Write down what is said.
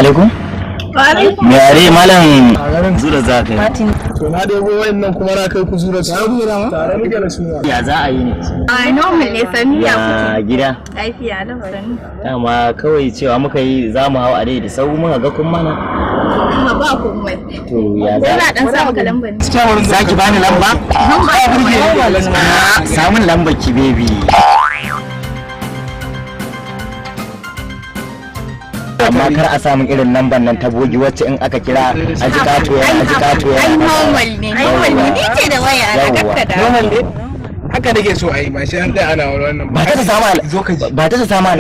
alaikum. Me yare malam zura za ka yi. To na dai goyon nan kuma na kai ku zura tare muke da suna. Ya za a yi ne? A normal ne sani ya kuke. Gida. Lafiya da sani. Dama kawai cewa muka yi za mu hau a dai da sau muka ga kun mana. Kuma ba komai. To ya za. Ina dan sa maka lambar ne. Za ki bani lamba? Samun lambar ki baby. Amma kar a samun irin lambar nan ta bogi wacce in aka kira a ji kato ya ai normal ne ni ce da waya a kakkada Normal ne? Haka nake so a yi ma shi an tsaya ana wannan ba ta sama